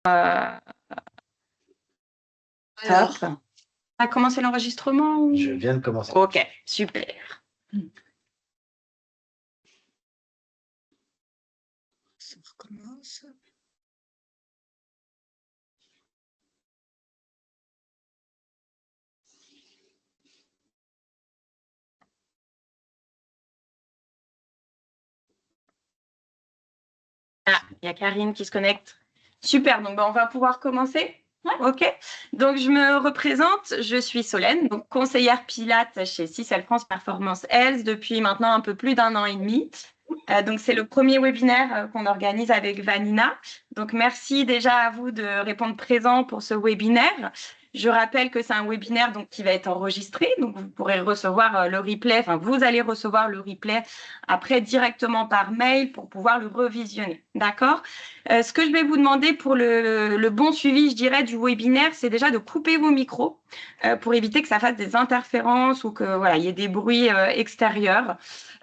Alors, tu as commencé l'enregistrement ou... Je viens de commencer. Ok, super. Ça recommence. Ah, il y a Karine qui se connecte. Super, donc on va pouvoir commencer. Ouais. Ok, donc je me représente, je suis Solène, donc conseillère Pilates chez Sicel France Performance Health depuis maintenant un peu plus d'1 an et demi. Donc c'est le premier webinaire qu'on organise avec Vanina. Donc merci déjà à vous de répondre présent pour ce webinaire. Je rappelle que c'est un webinaire donc, qui va être enregistré, donc vous pourrez recevoir le replay, enfin vous allez recevoir le replay après directement par mail pour pouvoir le revisionner. D'accord? Ce que je vais vous demander pour le bon suivi, je dirais, du webinaire, c'est déjà de couper vos micros pour éviter que ça fasse des interférences ou que voilà, il y ait des bruits extérieurs.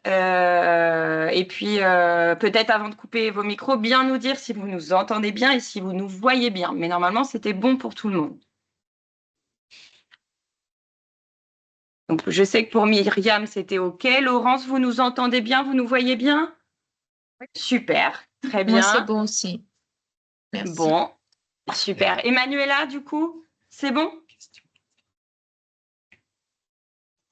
Et puis, peut-être avant de couper vos micros, bien nous dire si vous nous entendez bien et si vous nous voyez bien. Mais normalement, c'était bon pour tout le monde. Donc, je sais que pour Myriam, c'était OK. Laurence, vous nous entendez bien? Vous nous voyez bien? Super, très bien. Moi, c'est bon aussi. Merci. Bon, super. Emmanuela, du coup, c'est bon?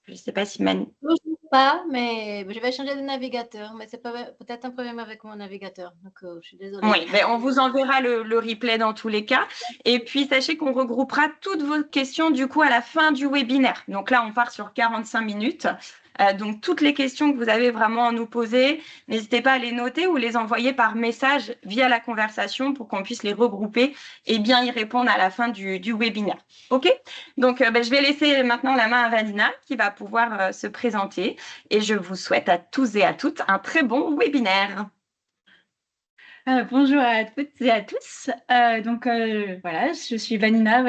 Je ne sais pas si Manu... Toujours pas, mais je vais changer de navigateur. Mais c'est peut-être un problème avec mon navigateur. Donc, je suis désolée. Oui, mais on vous enverra le replay dans tous les cas. Et puis, sachez qu'on regroupera toutes vos questions du coup à la fin du webinaire. Donc là, on part sur 45 minutes. Donc, toutes les questions que vous avez vraiment à nous poser, n'hésitez pas à les noter ou les envoyer par message via la conversation pour qu'on puisse les regrouper et bien y répondre à la fin du webinaire. OK? Donc, je vais laisser maintenant la main à Vanina qui va pouvoir se présenter. Et je vous souhaite à tous et à toutes un très bon webinaire. Bonjour à toutes et à tous. Voilà, je suis Vanina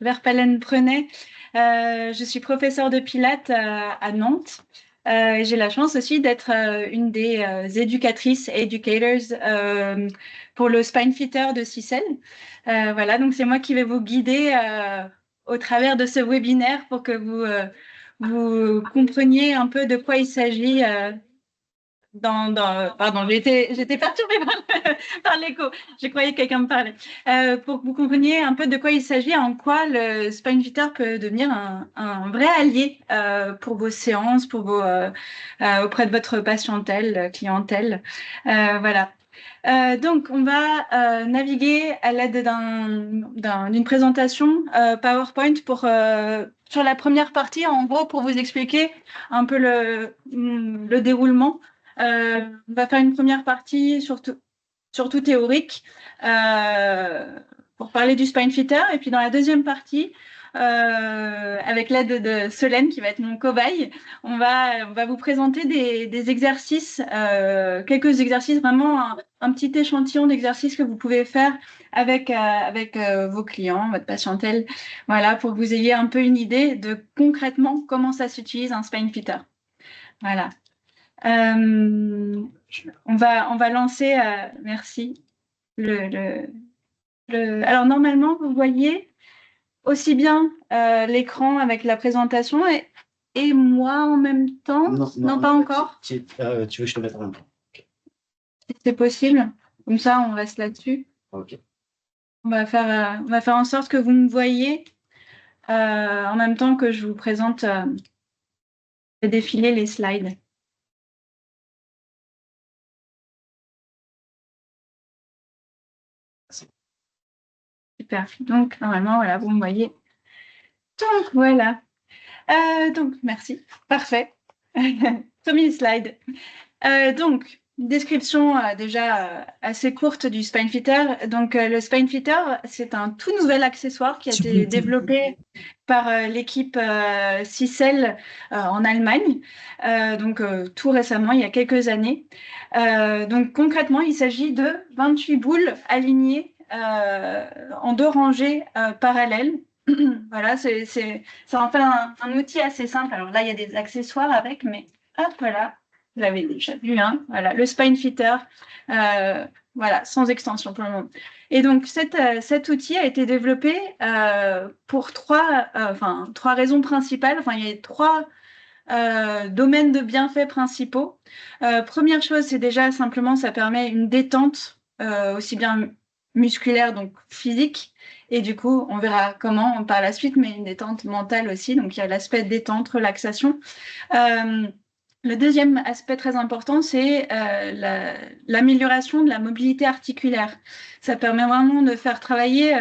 Verpalen-Prenet. Je suis professeure de Pilates à Nantes. J'ai la chance aussi d'être une des éducatrices, educators pour le Spine Fitter de Sicel. Voilà, donc c'est moi qui vais vous guider au travers de ce webinaire pour que vous compreniez un peu de quoi il s'agit. Pardon, j'étais perturbée par l'écho. Je croyais que quelqu'un me parlait. Pour que vous compreniez un peu de quoi il s'agit, en quoi le Spine Fitter peut devenir un vrai allié pour vos séances, auprès de votre clientèle. Voilà. Donc, on va naviguer à l'aide d'une présentation PowerPoint sur la première partie, en gros, pour vous expliquer un peu le déroulement. On va faire une première partie surtout théorique pour parler du Spine Fitter. Et puis dans la deuxième partie, avec l'aide de Solène, qui va être mon cobaye, on va vous présenter des exercices, quelques exercices, vraiment un petit échantillon d'exercices que vous pouvez faire avec vos clients, votre patientèle, voilà, pour que vous ayez un peu une idée de concrètement comment ça s'utilise un Spine Fitter. Voilà. On va lancer, merci. Alors normalement, vous voyez aussi bien l'écran avec la présentation et moi en même temps. Non, pas encore. Tu veux que je te mette en même temps? Okay. C'est possible. Comme ça, on reste là-dessus. Ok. On va faire en sorte que vous me voyez en même temps que je vous présente défiler les slides. Super. Donc, normalement, voilà, vous me voyez. Donc, voilà. Donc, merci. Parfait. Premier slide. Donc, description déjà assez courte du Spine Fitter. Donc, le Spine Fitter, c'est un tout nouvel accessoire qui a été développé par l'équipe Sicel en Allemagne. Tout récemment, il y a quelques années. Donc, concrètement, il s'agit de 28 boules alignées en 2 rangées parallèles. Voilà, ça en fait un outil assez simple. Alors là, il y a des accessoires avec, mais hop, voilà. Vous l'avez déjà vu, hein. Voilà, le Spine Fitter. voilà, sans extension pour le moment. Et donc, cet outil a été développé pour trois raisons principales. Enfin, il y a trois domaines de bienfaits principaux. Première chose, c'est déjà simplement, ça permet une détente aussi bien musculaire, donc physique, et du coup, on verra comment par la suite, mais une détente mentale aussi. Donc, il y a l'aspect détente, relaxation. Le deuxième aspect très important, c'est l'amélioration de la mobilité articulaire. Ça permet vraiment de faire travailler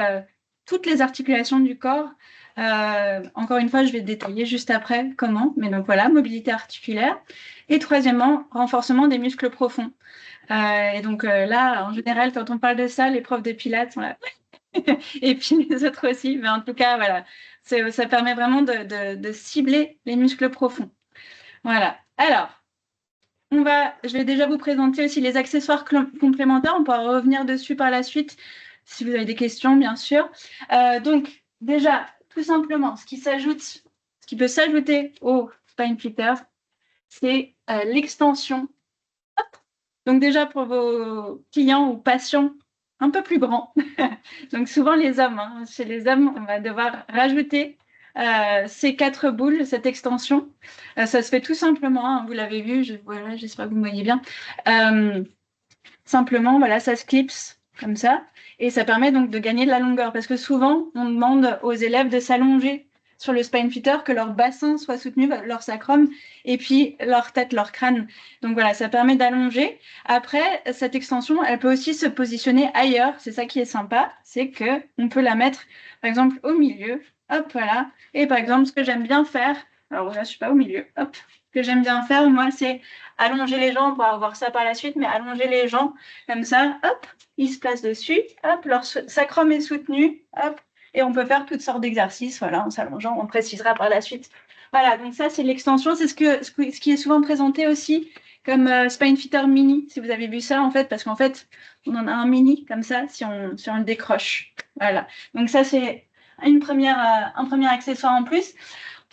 toutes les articulations du corps. Encore une fois, je vais détailler juste après comment. Mais donc voilà, mobilité articulaire. Et troisièmement, renforcement des muscles profonds. Et donc là, en général, quand on parle de ça, les profs de pilates sont là. Et puis les autres aussi. Mais en tout cas, voilà, ça permet vraiment de cibler les muscles profonds. Voilà. Alors, je vais déjà vous présenter aussi les accessoires complémentaires. On pourra revenir dessus par la suite si vous avez des questions, bien sûr. Donc, déjà, tout simplement, ce qui peut s'ajouter au SpineFitter, c'est l'extension. Donc, déjà, pour vos clients ou patients un peu plus grands, donc souvent les hommes, hein, chez les hommes, on va devoir rajouter ces 4 boules, cette extension. Ça se fait tout simplement, hein, vous l'avez vu, voilà, j'espère que vous me voyez bien. Simplement, voilà, ça se clipse comme ça, et ça permet donc de gagner de la longueur, parce que souvent, on demande aux élèves de s'allonger sur le SpineFitter, que leur bassin soit soutenu, leur sacrum, et puis leur tête, leur crâne. Donc voilà, ça permet d'allonger. Après, cette extension, elle peut aussi se positionner ailleurs. C'est ça qui est sympa, c'est qu'on peut la mettre, par exemple, au milieu. Hop, voilà. Et par exemple, ce que j'aime bien faire, alors là, je ne suis pas au milieu, hop. Ce que j'aime bien faire, moi, c'est allonger les jambes, on pourra voir ça par la suite, mais allonger les jambes comme ça, hop, ils se placent dessus, hop, leur sacrum est soutenu, hop, et on peut faire toutes sortes d'exercices, voilà, en s'allongeant, on précisera par la suite. Voilà, donc ça, c'est l'extension, c'est ce qui est souvent présenté aussi comme SpineFitter mini, si vous avez vu ça, en fait, parce qu'en fait, on en a un mini, comme ça, si on le décroche. Voilà, donc ça, c'est un premier accessoire en plus.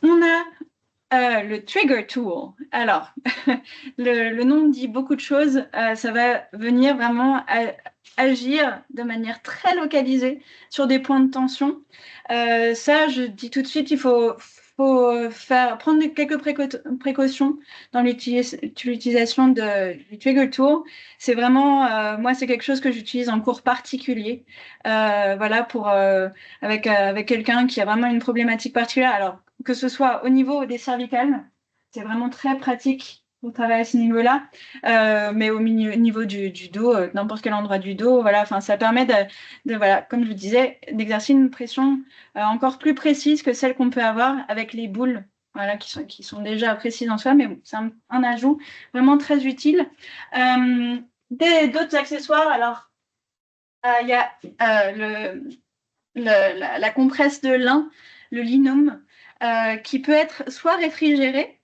On a le Trigger Tool. Alors, le nom dit beaucoup de choses. Ça va venir vraiment agir de manière très localisée sur des points de tension. Ça, je dis tout de suite, il faut prendre quelques précautions dans l'utilisation du Trigger Tool. C'est vraiment, moi, c'est quelque chose que j'utilise en cours particulier. Voilà, avec quelqu'un qui a vraiment une problématique particulière. Alors, que ce soit au niveau des cervicales, c'est vraiment très pratique pour travailler à ce niveau-là, mais au niveau du dos, n'importe quel endroit du dos, voilà, enfin, ça permet voilà, comme je vous disais, d'exercer une pression encore plus précise que celle qu'on peut avoir avec les boules, voilà, qui sont déjà précises en soi, mais bon, c'est un ajout vraiment très utile. D'autres accessoires, alors, il y a la compresse de lin, le linum, qui peut être soit réfrigéré,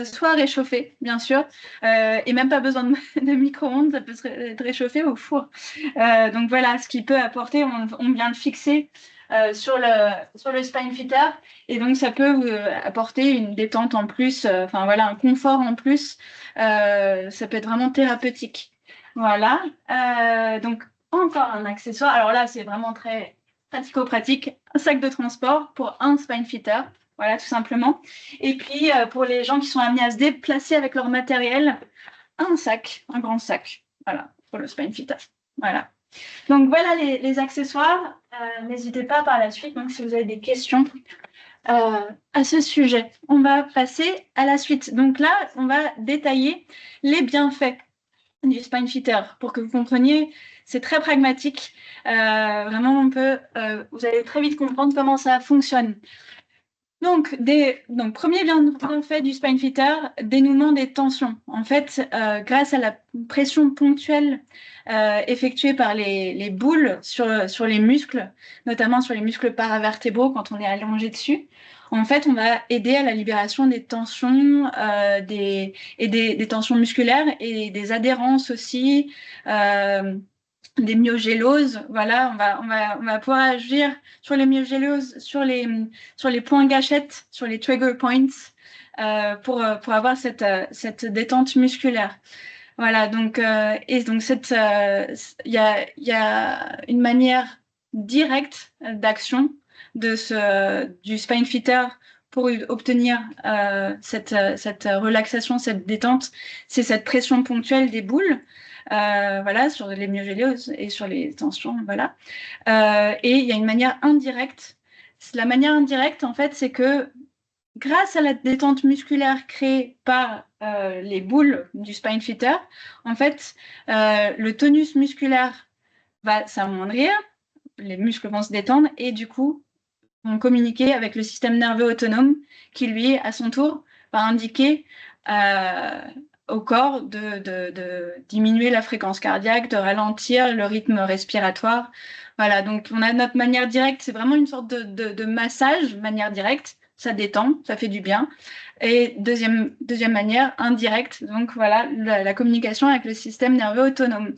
soit réchauffé, bien sûr, et même pas besoin de micro-ondes, ça peut être réchauffé au four. Donc voilà, ce qui peut apporter, on vient le fixer sur le SpineFitter, et donc ça peut apporter une détente en plus, enfin voilà, un confort en plus, ça peut être vraiment thérapeutique. Voilà, donc encore un accessoire, alors là c'est vraiment très pratico-pratique, un sac de transport pour un SpineFitter. Voilà, tout simplement. Et puis, pour les gens qui sont amenés à se déplacer avec leur matériel, un grand sac, voilà, pour le SpineFitter. Voilà. Donc, voilà les accessoires. N'hésitez pas par la suite, donc, si vous avez des questions à ce sujet. On va passer à la suite. Donc là, on va détailler les bienfaits du SpineFitter pour que vous compreniez. C'est très pragmatique. Vraiment, vous allez très vite comprendre comment ça fonctionne. Donc, premier bienfait du SpineFitter, dénouement des tensions. En fait, grâce à la pression ponctuelle effectuée par les boules sur les muscles, notamment sur les muscles paravertébraux quand on est allongé dessus, en fait, on va aider à la libération des tensions, des tensions musculaires et des adhérences aussi, des myogéloses. Voilà, on va pouvoir agir sur les myogéloses, sur les points gâchettes, sur les trigger points, pour avoir cette détente musculaire. Voilà, donc, et donc il y a une manière directe d'action du spine fitter pour obtenir cette relaxation, cette détente. C'est cette pression ponctuelle des boules, voilà, sur les myogélios et sur les tensions, voilà. Et il y a une manière indirecte. La manière indirecte, en fait, c'est que grâce à la détente musculaire créée par les boules du spine fitter, en fait, le tonus musculaire va s'amoindrir, les muscles vont se détendre et du coup, vont communiquer avec le système nerveux autonome qui, lui, à son tour, va indiquer au corps de diminuer la fréquence cardiaque, de ralentir le rythme respiratoire. Voilà, donc on a notre manière directe, c'est vraiment une sorte de massage, manière directe, ça détend, ça fait du bien. Et deuxième manière, indirecte, donc voilà, la communication avec le système nerveux autonome.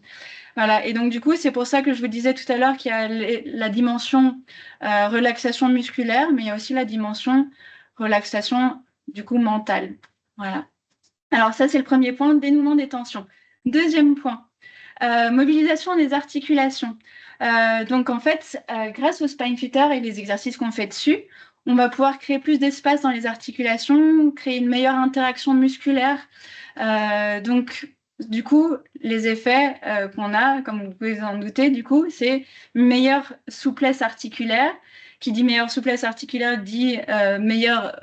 Voilà, et donc du coup, c'est pour ça que je vous disais tout à l'heure qu'il y a la dimension relaxation musculaire, mais il y a aussi la dimension relaxation du coup mentale. Voilà. Alors ça, c'est le premier point, dénouement des tensions. Deuxième point, mobilisation des articulations. Donc en fait, grâce au spine fitter et les exercices qu'on fait dessus, on va pouvoir créer plus d'espace dans les articulations, créer une meilleure interaction musculaire. Donc du coup, les effets qu'on a, comme vous pouvez vous en douter, du coup, c'est une meilleure souplesse articulaire. Qui dit meilleure souplesse articulaire dit meilleure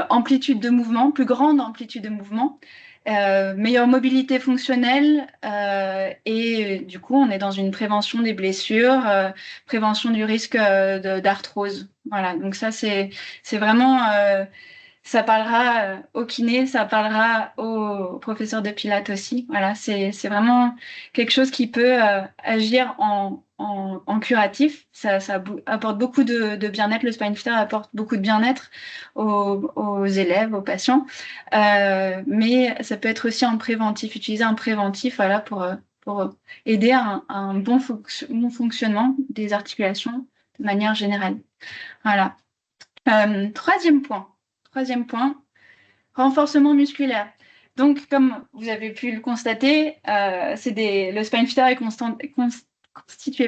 amplitude de mouvement, plus grande amplitude de mouvement, meilleure mobilité fonctionnelle et du coup, on est dans une prévention des blessures, prévention du risque d'arthrose. Voilà, donc ça, c'est vraiment... ça parlera au kiné, ça parlera au professeur de pilates aussi. Voilà, c'est vraiment quelque chose qui peut agir en curatif. Ça apporte beaucoup de bien-être. Le spine fitter apporte beaucoup de bien-être aux élèves, aux patients. Mais ça peut être aussi en préventif, utiliser un préventif voilà, pour aider à un bon fonctionnement des articulations de manière générale. Voilà. Troisième point, renforcement musculaire. Donc, comme vous avez pu le constater, le spine fitter est constitué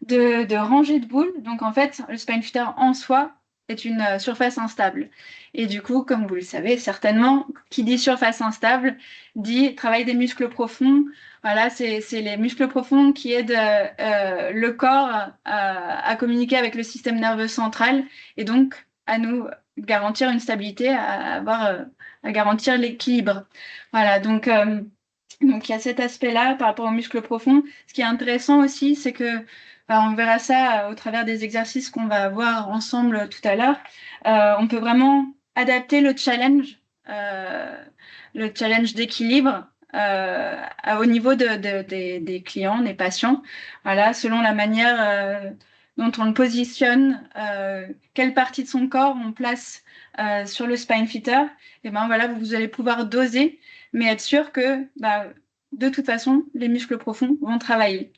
de rangées de boules. Donc, en fait, le spine fitter en soi est une surface instable. Et du coup, comme vous le savez certainement, qui dit surface instable dit travail des muscles profonds. Voilà, c'est les muscles profonds qui aident le corps à communiquer avec le système nerveux central et donc à nous garantir une stabilité, à garantir l'équilibre. Voilà, donc il y a cet aspect-là par rapport aux muscles profonds. Ce qui est intéressant aussi, c'est que on verra ça au travers des exercices qu'on va voir ensemble tout à l'heure. On peut vraiment adapter le challenge d'équilibre au niveau des clients, des patients, voilà, selon la manière dont on le positionne, quelle partie de son corps on place sur le spine fitter. Et ben voilà, vous allez pouvoir doser, mais être sûr que de toute façon, les muscles profonds vont travailler.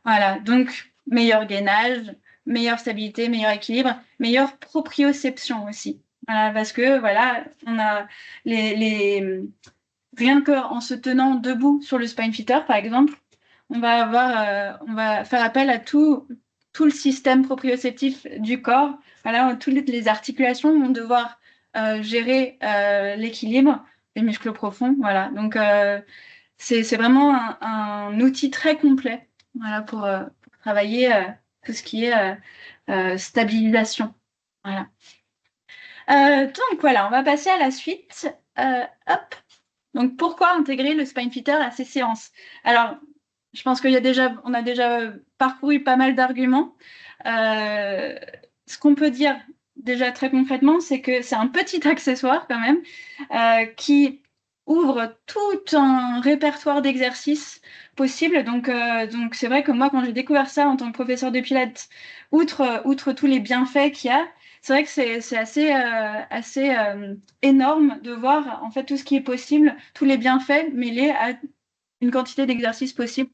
Voilà, donc meilleur gainage, meilleure stabilité, meilleur équilibre, meilleure proprioception aussi. Voilà, parce que voilà, on a rien qu'en se tenant debout sur le spine fitter, par exemple, on va faire appel à tout le système proprioceptif du corps. Voilà, toutes les articulations vont devoir gérer l'équilibre des muscles profonds. Voilà, donc c'est vraiment un outil très complet voilà, pour travailler tout ce qui est stabilisation. Voilà. Donc voilà, on va passer à la suite. Hop. Donc pourquoi intégrer le spine fitter à ces séances? Alors, je pense qu'on a déjà parcouru pas mal d'arguments. Ce qu'on peut dire déjà très concrètement, c'est que c'est un petit accessoire quand même qui ouvre tout un répertoire d'exercices possibles. Donc c'est vrai que moi, quand j'ai découvert ça en tant que professeur de pilates, outre tous les bienfaits qu'il y a, c'est vrai que c'est assez énorme de voir en fait tout ce qui est possible, tous les bienfaits mêlés à une quantité d'exercices possibles.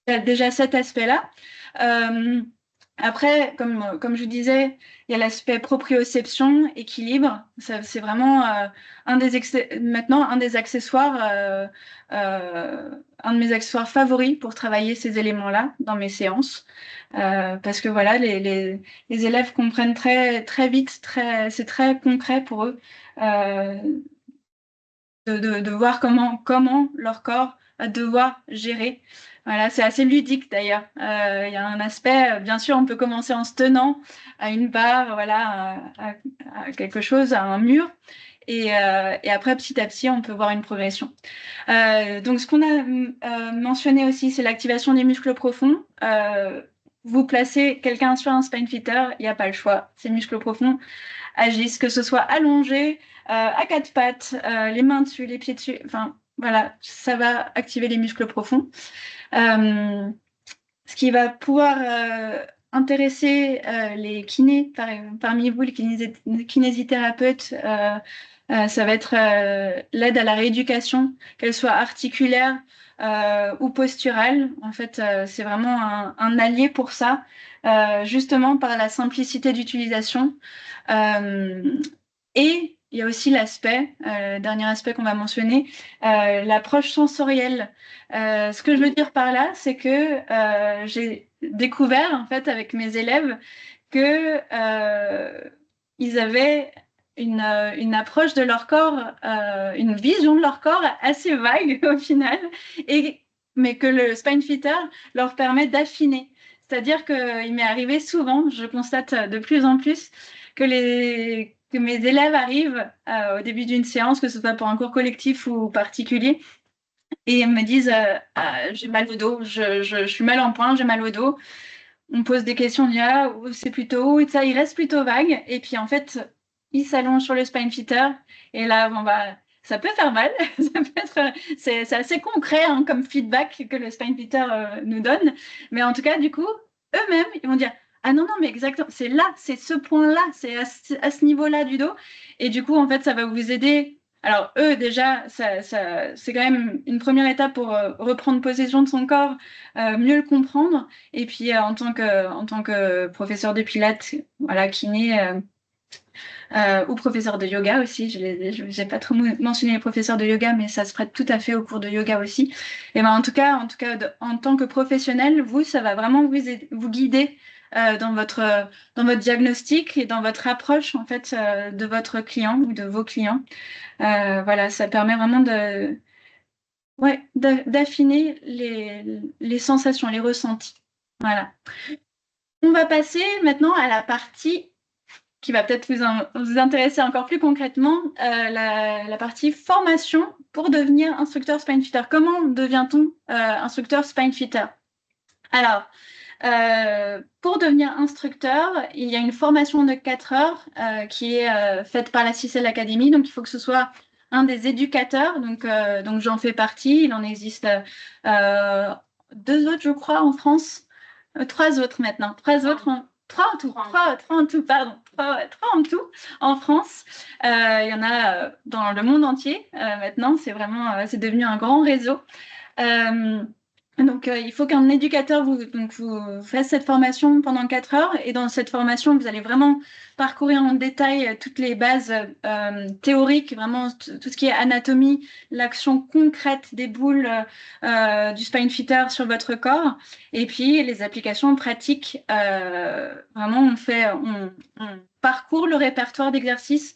Il y a déjà cet aspect-là. Après, comme je disais, il y a l'aspect proprioception, équilibre. C'est vraiment maintenant un des accessoires, un de mes accessoires favoris pour travailler ces éléments-là dans mes séances. Parce que voilà, les élèves comprennent très vite, c'est très concret pour eux de voir comment leur corps va devoir gérer. Voilà, c'est assez ludique d'ailleurs. Il y a un aspect, bien sûr, on peut commencer en se tenant à une barre, voilà, à quelque chose, à un mur. Et après, petit à petit, on peut voir une progression. Donc, ce qu'on a mentionné aussi, c'est l'activation des muscles profonds. Vous placez quelqu'un sur un spine fitter, il n'y a pas le choix. Ces muscles profonds agissent, que ce soit allongé, à quatre pattes, les mains dessus, les pieds dessus. Enfin, voilà, ça va activer les muscles profonds. Ce qui va pouvoir intéresser les kinés, parmi vous, les kinésithérapeutes, ça va être l'aide à la rééducation, qu'elle soit articulaire ou posturale. En fait, c'est vraiment un allié pour ça, justement par la simplicité d'utilisation. Et il y a aussi dernier aspect qu'on va mentionner, l'approche sensorielle. Ce que je veux dire par là, c'est que j'ai découvert en fait avec mes élèves que ils avaient une approche de leur corps, une vision de leur corps assez vague au final, mais que le spine fitter leur permet d'affiner. C'est-à-dire qu'il m'est arrivé souvent, je constate de plus en plus, que mes élèves arrivent au début d'une séance, que ce soit pour un cours collectif ou particulier, et me disent j'ai mal au dos, je suis mal en point, j'ai mal au dos. On pose des questions, on dit c'est plutôt où, et ça, il reste plutôt vague. Et puis en fait, il s'allonge sur le spine fitter, et là, bon, bah, ça peut faire mal. C'est assez concret hein, comme feedback que le spine fitter nous donne. Mais en tout cas, du coup, eux-mêmes, ils vont dire ah non, mais exactement, c'est là, c'est ce point-là, c'est à ce niveau-là du dos. Et du coup, en fait, ça va vous aider. Alors, eux, déjà, c'est quand même une première étape pour reprendre possession de son corps, mieux le comprendre. Et puis, en tant que professeur de pilates, voilà, kiné ou professeur de yoga aussi, je n'ai pas trop mentionné les professeurs de yoga, mais ça se prête tout à fait au cours de yoga aussi. Et ben, en tout cas, en tant que professionnel, ça va vraiment vous guider dans votre diagnostic et dans votre approche en fait de votre client ou de vos clients. Voilà, ça permet vraiment d'affiner les sensations, les ressentis. Voilà. On va passer maintenant à la partie qui va peut-être vous intéresser encore plus concrètement, la partie formation pour devenir instructeur spine fitter. Comment devient-on instructeur spine fitter? Alors, pour devenir instructeur, il y a une formation de 4 heures qui est faite par la CICEL Academy. Donc, il faut que ce soit un des éducateurs. Donc j'en fais partie. Il en existe 2 autres, je crois, en France. 3 autres maintenant. 3 autres. 3 en tout. 3 en tout, pardon. 3 en tout en France. Il y en a dans le monde entier maintenant. C'est devenu un grand réseau. Donc, il faut qu'un éducateur vous fasse cette formation pendant 4 heures. Et dans cette formation, vous allez vraiment parcourir en détail toutes les bases théoriques, vraiment tout ce qui est anatomie, l'action concrète des boules du spine fitter sur votre corps. Et puis, les applications pratiques. Vraiment, on parcourt le répertoire d'exercices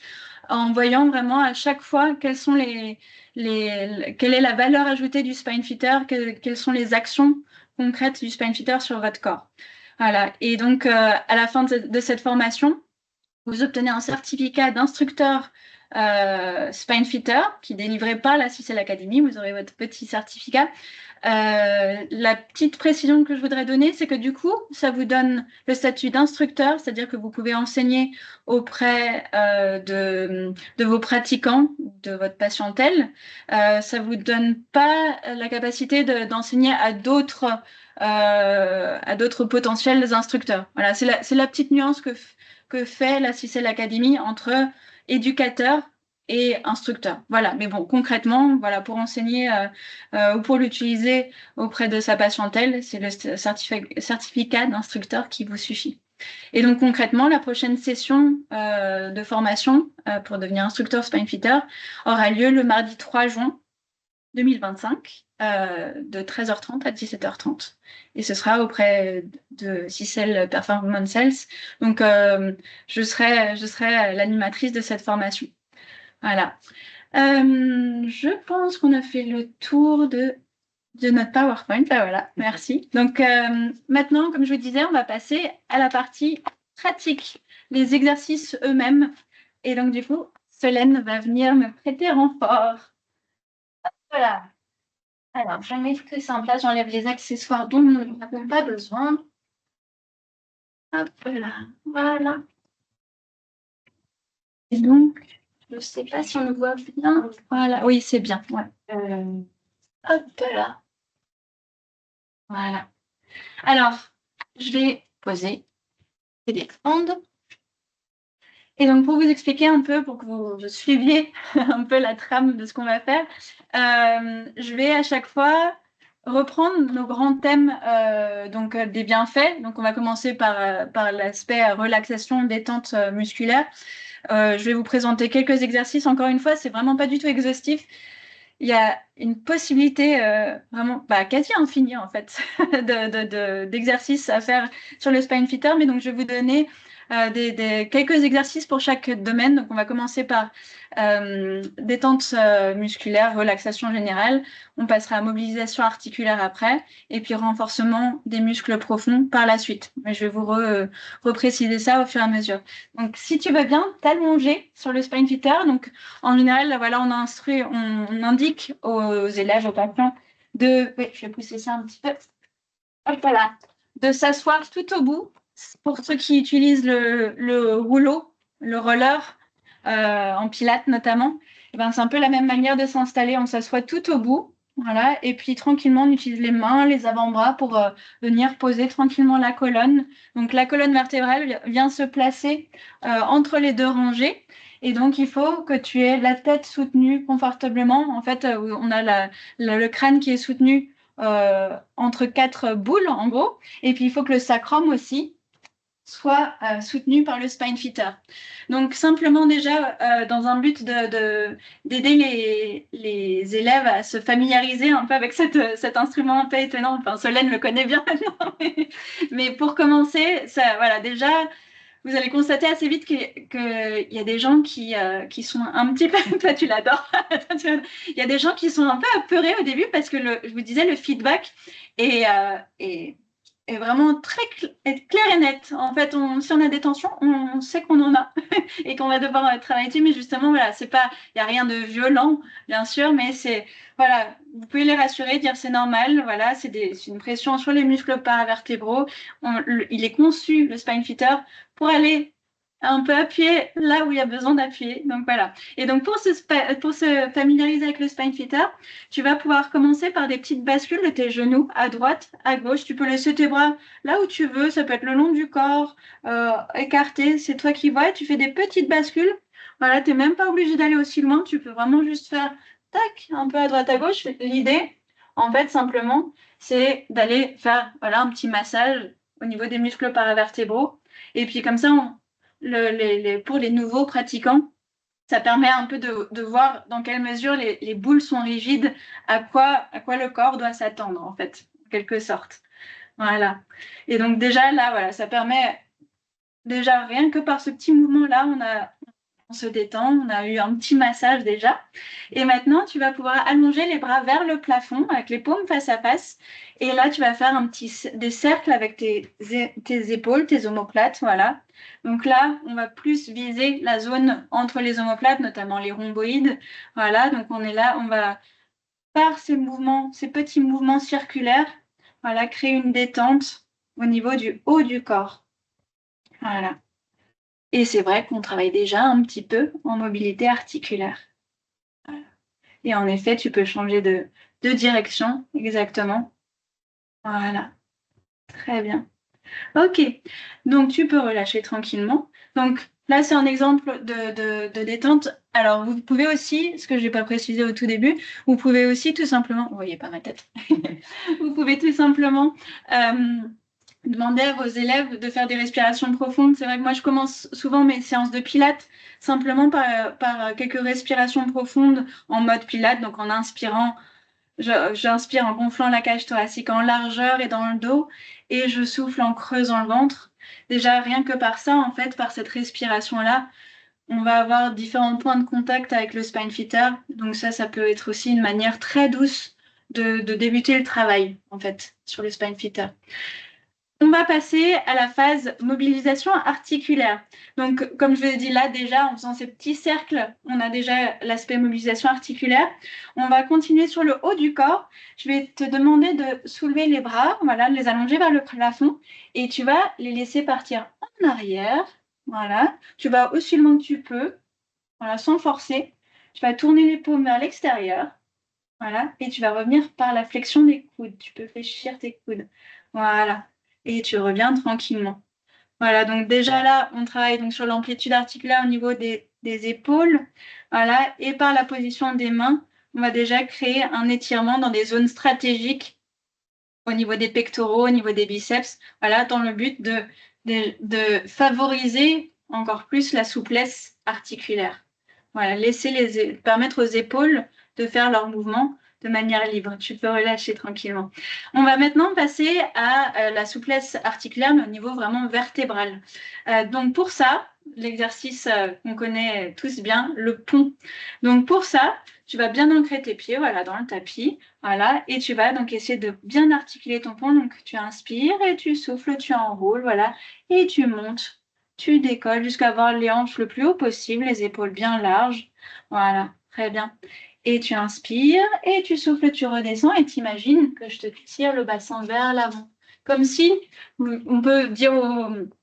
en voyant vraiment à chaque fois quelles sont quelle est la valeur ajoutée du spine fitter, quelles sont les actions concrètes du spine fitter sur votre corps. Voilà. Et donc, à la fin de cette formation, vous obtenez un certificat d'instructeur spine fitter qui est délivré par la CICEL Academy. Vous aurez votre petit certificat. La petite précision que je voudrais donner, c'est que du coup, ça vous donne le statut d'instructeur, c'est-à-dire que vous pouvez enseigner auprès de vos pratiquants, de votre patientèle. Ça vous donne pas la capacité d'enseigner à d'autres potentiels instructeurs. Voilà, c'est la petite nuance que fait la CICEL Academy entre éducateur et instructeur. Voilà, mais bon, concrètement, voilà, pour enseigner ou pour l'utiliser auprès de sa patientèle, c'est le certificat d'instructeur qui vous suffit. Et donc concrètement, la prochaine session de formation pour devenir instructeur SpineFitter aura lieu le mardi 3 juin 2025 de 13h30 à 17h30. Et ce sera auprès de Cicel Performance Health. Donc, je serai l'animatrice de cette formation. Voilà. Je pense qu'on a fait le tour de notre PowerPoint. Là, voilà, merci. Donc, maintenant, comme je vous disais, on va passer à la partie pratique, les exercices eux-mêmes. Et donc, du coup, Solène va venir me prêter renfort. Voilà. Alors, je vais mettre ça en place, j'enlève les accessoires dont nous n'avons pas besoin. Hop là, voilà. Et donc, je ne sais pas si on le voit bien. Voilà, oui, c'est bien. Ouais. Hop là. Voilà. Alors, je vais poser et défendre. Et donc, pour vous expliquer un peu, pour que vous suiviez un peu la trame de ce qu'on va faire, je vais à chaque fois reprendre nos grands thèmes donc, des bienfaits. Donc, on va commencer par l'aspect relaxation, détente musculaire. Je vais vous présenter quelques exercices. Encore une fois, c'est vraiment pas du tout exhaustif. Il y a une possibilité vraiment quasi infinie en fait d'exercices à faire sur le SpineFitter. Mais donc, je vais vous donner quelques exercices pour chaque domaine. Donc, on va commencer par détente musculaire, relaxation générale. On passera à mobilisation articulaire après, et puis renforcement des muscles profonds par la suite. Mais je vais vous repréciser ça au fur et à mesure. Donc, si tu veux bien t'allonger sur le SpineFitter, donc en général, voilà, on indique aux élèves, aux patients oui, je vais pousser ça un petit peu. Hop, voilà, de s'asseoir tout au bout. Pour ceux qui utilisent le rouleau, le roller, en pilates notamment, c'est un peu la même manière de s'installer. On s'assoit tout au bout, voilà, et puis tranquillement, on utilise les mains, les avant-bras pour venir poser tranquillement la colonne. Donc la colonne vertébrale vient se placer entre les deux rangées. Et donc, il faut que tu aies la tête soutenue confortablement. En fait, on a le crâne qui est soutenu entre 4 boules, en gros. Et puis, il faut que le sacrum aussi soit soutenu par le SpineFitter. Donc, simplement déjà, dans un but d'aider les élèves à se familiariser un peu avec cet instrument un peu étonnant. Enfin, Solène le connaît bien maintenant. Mais pour commencer, voilà, déjà, vous allez constater assez vite qu'il y a des gens qui sont un petit peu... Toi, tu l'adores. Il y a des gens qui sont un peu apeurés au début parce que, je vous disais, le feedback est vraiment très clair et net. En fait, si on a des tensions, on sait qu'on en a et qu'on va devoir travailler dessus. Mais justement, voilà, il n'y a rien de violent, bien sûr, mais voilà, vous pouvez les rassurer, dire c'est normal. Voilà, c'est une pression sur les muscles paravertébraux. Il est conçu, le SpineFitter, pour aller un peu appuyer là où il y a besoin d'appuyer. Donc voilà. Et donc pour se familiariser avec le SpineFitter, tu vas pouvoir commencer par des petites bascules de tes genoux à droite, à gauche. Tu peux laisser tes bras là où tu veux. Ça peut être le long du corps, écarté. C'est toi qui vois. Tu fais des petites bascules. Voilà, tu n'es même pas obligé d'aller aussi loin. Tu peux vraiment juste faire tac, un peu à droite, à gauche. L'idée, en fait, simplement, c'est d'aller faire voilà, un petit massage au niveau des muscles paravertébraux. Et puis comme ça, pour les nouveaux pratiquants, ça permet un peu de voir dans quelle mesure les boules sont rigides, à quoi le corps doit s'attendre, en fait, en quelque sorte. Voilà. Et donc déjà, là, voilà, ça permet, déjà, rien que par ce petit mouvement-là, on se détend, on a eu un petit massage déjà. Et maintenant, tu vas pouvoir allonger les bras vers le plafond avec les paumes face à face. Et là, tu vas faire des cercles avec tes épaules, tes omoplates, voilà. Donc là, on va plus viser la zone entre les omoplates, notamment les rhomboïdes. Voilà, donc on est là, on va, par ces petits mouvements circulaires, voilà, créer une détente au niveau du haut du corps. Voilà. Et c'est vrai qu'on travaille déjà un petit peu en mobilité articulaire. Voilà. Et en effet, tu peux changer de direction, exactement. Voilà. Très bien. Ok, donc tu peux relâcher tranquillement. Donc là, c'est un exemple de détente. Alors, vous pouvez aussi, ce que je n'ai pas précisé au tout début, vous pouvez aussi tout simplement, vous voyez pas ma tête, vous pouvez tout simplement demander à vos élèves de faire des respirations profondes. C'est vrai que moi, je commence souvent mes séances de pilates simplement par quelques respirations profondes en mode pilates, donc en inspirant. J'inspire en gonflant la cage thoracique en largeur et dans le dos et je souffle en creusant le ventre. Déjà, rien que par ça, en fait, par cette respiration-là, on va avoir différents points de contact avec le spine fitter. Donc ça peut être aussi une manière très douce de débuter le travail, en fait, sur le spine fitter. On va passer à la phase mobilisation articulaire. Donc, comme je vous ai dit là, déjà, en faisant ces petits cercles, on a déjà l'aspect mobilisation articulaire. On va continuer sur le haut du corps. Je vais te demander de soulever les bras, voilà, de les allonger vers le plafond, et tu vas les laisser partir en arrière. Voilà, tu vas aussi loin que tu peux, voilà, sans forcer. Tu vas tourner les paumes vers l'extérieur, voilà, et tu vas revenir par la flexion des coudes. Tu peux fléchir tes coudes, voilà. Et tu reviens tranquillement. Voilà, donc déjà là, on travaille donc sur l'amplitude articulaire au niveau des épaules. Voilà, et par la position des mains, on va déjà créer un étirement dans des zones stratégiques au niveau des pectoraux, au niveau des biceps. Voilà, dans le but de favoriser encore plus la souplesse articulaire. Voilà, permettre aux épaules de faire leurs mouvements de manière libre. Tu peux relâcher tranquillement. On va maintenant passer à la souplesse articulaire, mais au niveau vraiment vertébral. Donc pour ça, l'exercice qu'on connaît tous bien, le pont. Donc pour ça, tu vas bien ancrer tes pieds, voilà, dans le tapis, voilà, et tu vas donc essayer de bien articuler ton pont. Donc tu inspires et tu souffles, tu enroules, voilà, et tu montes. Tu décolles jusqu'à avoir les hanches le plus haut possible, les épaules bien larges. Voilà, très bien. Et tu inspires et tu souffles, tu redescends et tu imagines que je te tire le bassin vers l'avant. Comme si on peut dire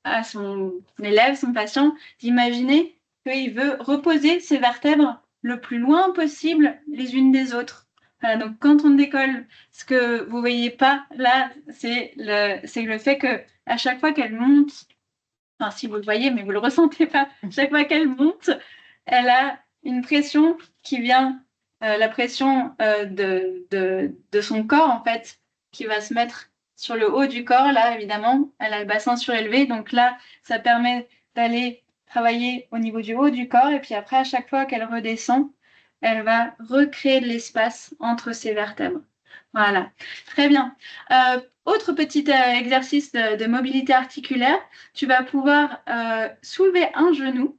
à son élève, son patient, d'imaginer qu'il veut reposer ses vertèbres le plus loin possible les unes des autres. Voilà, donc quand on décolle, ce que vous ne voyez pas là, c'est le fait que à chaque fois qu'elle monte, enfin si vous le voyez, mais vous ne le ressentez pas, chaque fois qu'elle monte, elle a une pression qui vient, la pression de son corps, en fait, qui va se mettre sur le haut du corps. Là, évidemment, elle a le bassin surélevé. Donc là, ça permet d'aller travailler au niveau du haut du corps. Et puis après, à chaque fois qu'elle redescend, elle va recréer de l'espace entre ses vertèbres. Voilà, très bien. Autre petit exercice de mobilité articulaire, tu vas pouvoir soulever un genou,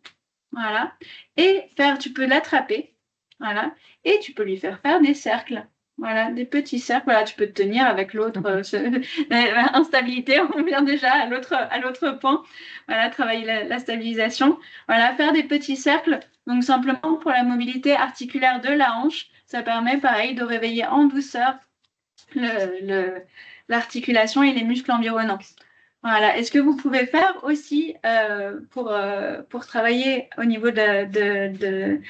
voilà, et tu peux l'attraper, voilà, et tu peux lui faire des cercles, voilà, des petits cercles, voilà, tu peux te tenir avec l'autre, instabilité, on vient déjà à l'autre point, voilà, travailler la stabilisation, voilà, faire des petits cercles, donc simplement pour la mobilité articulaire de la hanche, ça permet pareil de réveiller en douceur l'articulation et les muscles environnants. Voilà. Et ce que vous pouvez faire aussi pour travailler au niveau des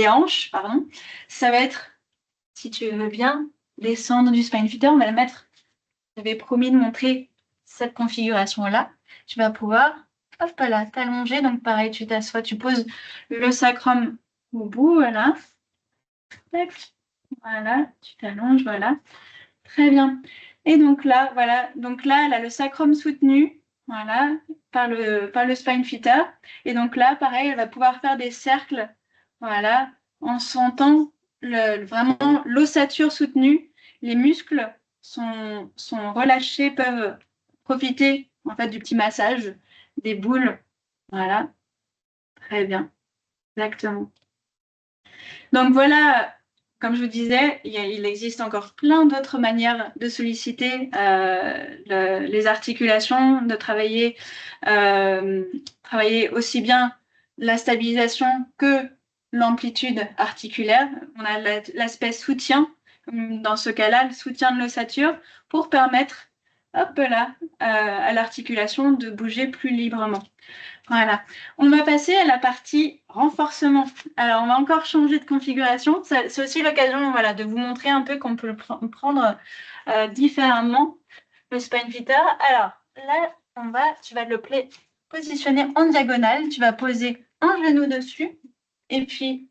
hanches, pardon, ça va être, si tu veux bien, descendre du spine fitter, on va le mettre. J'avais promis de montrer cette configuration-là. Tu vas pouvoir, hop là, t'allonger. Donc pareil, tu t'assois, tu poses le sacrum au bout, voilà. Voilà, tu t'allonges, voilà. Très bien. Et donc là, voilà, donc là, elle a le sacrum soutenu, voilà, par le spine fitter. Et donc là, pareil, elle va pouvoir faire des cercles, voilà, en sentant vraiment l'ossature soutenue. Les muscles sont relâchés, peuvent profiter en fait du petit massage des boules. Voilà, très bien, exactement. Donc voilà. Comme je vous disais, il existe encore plein d'autres manières de solliciter les articulations, de travailler aussi bien la stabilisation que l'amplitude articulaire. On a l'aspect soutien, dans ce cas-là, le soutien de l'ossature pour permettre, hop là, à l'articulation de bouger plus librement. Voilà, on va passer à la partie renforcement. Alors, on va encore changer de configuration. C'est aussi l'occasion, voilà, de vous montrer un peu qu'on peut prendre différemment le spine fitter. Alors, là, tu vas le positionner en diagonale. Tu vas poser un genou dessus. Et puis,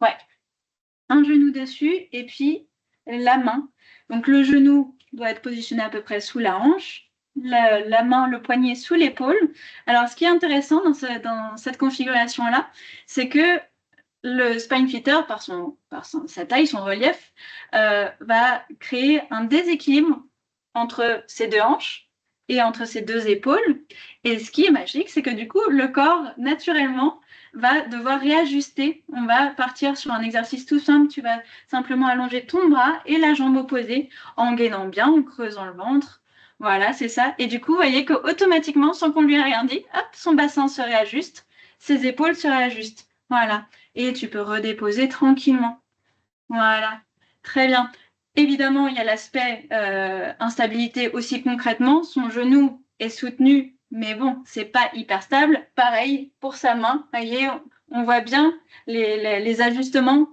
un genou dessus. Et puis, la main. Donc, le genou doit être positionné à peu près sous la hanche. La main, le poignet sous l'épaule. Alors, ce qui est intéressant dans cette configuration-là, c'est que le spine fitter, par sa taille, son relief, va créer un déséquilibre entre ses deux hanches et entre ses deux épaules. Et ce qui est magique, c'est que du coup, le corps, naturellement, va devoir réajuster. On va partir sur un exercice tout simple. Tu vas simplement allonger ton bras et la jambe opposée en gainant bien, en creusant le ventre. Voilà, c'est ça. Et du coup, vous voyez qu'automatiquement, sans qu'on lui ait rien dit, hop, son bassin se réajuste, ses épaules se réajustent. Voilà. Et tu peux redéposer tranquillement. Voilà. Très bien. Évidemment, il y a l'aspect instabilité aussi concrètement. Son genou est soutenu, mais bon, c'est pas hyper stable. Pareil pour sa main. Vous voyez, on voit bien les ajustements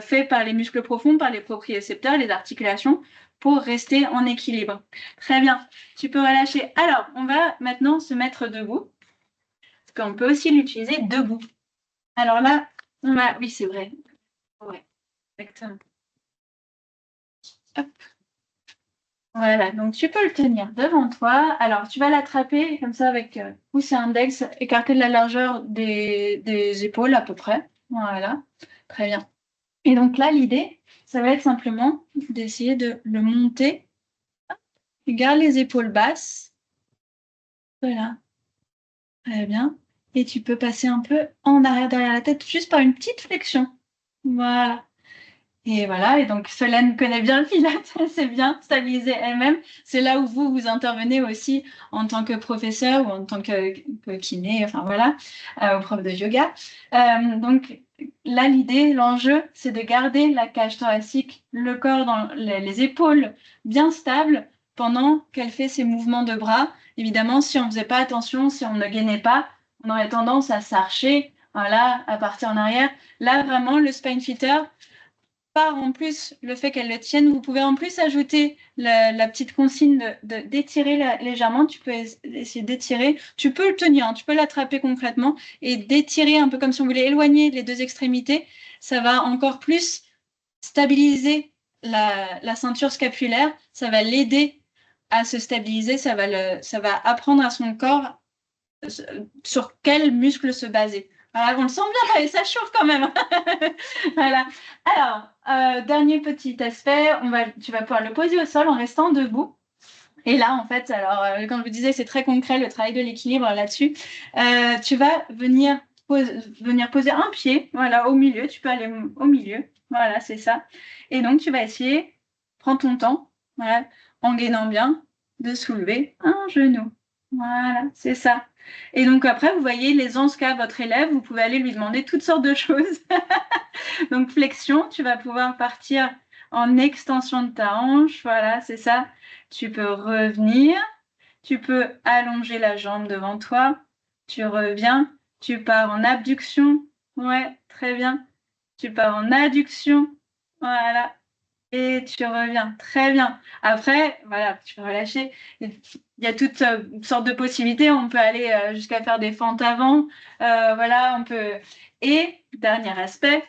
faits par les muscles profonds, par les propriocepteurs, les articulations, pour rester en équilibre. Très bien. Tu peux relâcher. Alors, on va maintenant se mettre debout, parce qu'on peut aussi l'utiliser debout. Alors là, oui, c'est vrai. Ouais, exactement. Hop. Voilà, donc tu peux le tenir devant toi. Alors, tu vas l'attraper comme ça avec pouce et index, écarté de la largeur des épaules à peu près. Voilà, très bien. Et donc là, l'idée, ça va être simplement d'essayer de le monter. Garde les épaules basses. Voilà, très bien. Et tu peux passer un peu en arrière derrière la tête, juste par une petite flexion. Voilà. Et voilà, et donc Solène connaît bien le pilates, elle sait bien stabiliser elle-même. C'est là où vous intervenez aussi en tant que professeur ou en tant que kiné, enfin voilà, ou prof de yoga. Donc là, l'idée, l'enjeu, c'est de garder la cage thoracique, le corps dans les épaules bien stables pendant qu'elle fait ses mouvements de bras. Évidemment, si on ne faisait pas attention, si on ne gainait pas, on aurait tendance à s'archer, voilà, à partir en arrière. Là, vraiment, le spine fitter, en plus le fait qu'elle le tienne, vous pouvez en plus ajouter la petite consigne d'étirer légèrement. Tu peux essayer d'étirer. Tu peux le tenir, hein, tu peux l'attraper concrètement et d'étirer un peu comme si on voulait éloigner les deux extrémités. Ça va encore plus stabiliser la ceinture scapulaire. Ça va l'aider à se stabiliser. Ça va apprendre à son corps sur quel muscle se baser. Voilà, on le sent bien, ça chauffe quand même. Voilà. Alors, dernier petit aspect, tu vas pouvoir le poser au sol en restant debout. Et là, en fait, alors, quand je vous disais, c'est très concret, le travail de l'équilibre là-dessus, tu vas venir poser un pied, voilà, au milieu. Tu peux aller au milieu. Voilà, c'est ça. Et donc, tu vas essayer, prends ton temps, voilà, en gainant bien, de soulever un genou. Voilà, c'est ça. Et donc après, vous voyez l'aisance qu'a votre élève, vous pouvez aller lui demander toutes sortes de choses. Donc flexion, tu vas pouvoir partir en extension de ta hanche, voilà, c'est ça. Tu peux revenir, tu peux allonger la jambe devant toi, tu reviens, tu pars en abduction, ouais, très bien. Tu pars en adduction, voilà, et tu reviens. Très bien. Après, voilà, tu peux relâcher. Il y a toutes sortes de possibilités. On peut aller jusqu'à faire des fentes avant. Voilà, on peut. Et dernier aspect,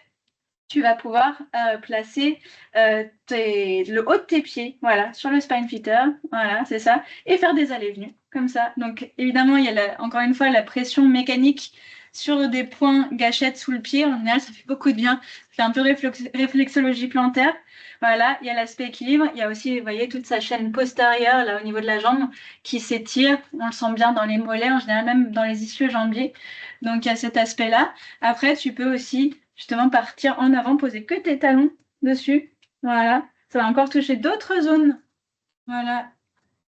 tu vas pouvoir placer le haut de tes pieds, voilà, sur le spine fitter. Voilà, c'est ça. Et faire des allées-venues, comme ça. Donc, évidemment, il y a encore une fois la pression mécanique sur des points gâchettes sous le pied. En général, ça fait beaucoup de bien. Ça fait un peu réflexologie plantaire. Voilà, il y a l'aspect équilibre. Il y a aussi, vous voyez, toute sa chaîne postérieure, là, au niveau de la jambe, qui s'étire. On le sent bien dans les mollets, en général, même dans les ischio-jambiers. Donc, il y a cet aspect-là. Après, tu peux aussi, justement, partir en avant, poser que tes talons dessus. Voilà, ça va encore toucher d'autres zones. Voilà,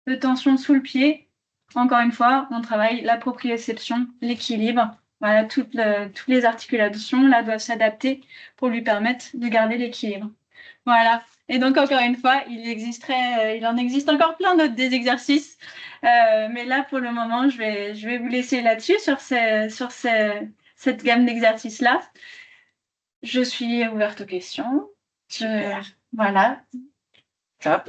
de tension sous le pied. Encore une fois, on travaille la proprioception, l'équilibre. Voilà, toutes les articulations là doivent s'adapter pour lui permettre de garder l'équilibre. Voilà. Et donc, encore une fois, il en existe encore plein d'autres des exercices. Mais là, pour le moment, je vais vous laisser là-dessus, sur cette gamme d'exercices-là. Je suis ouverte aux questions. Voilà. Top.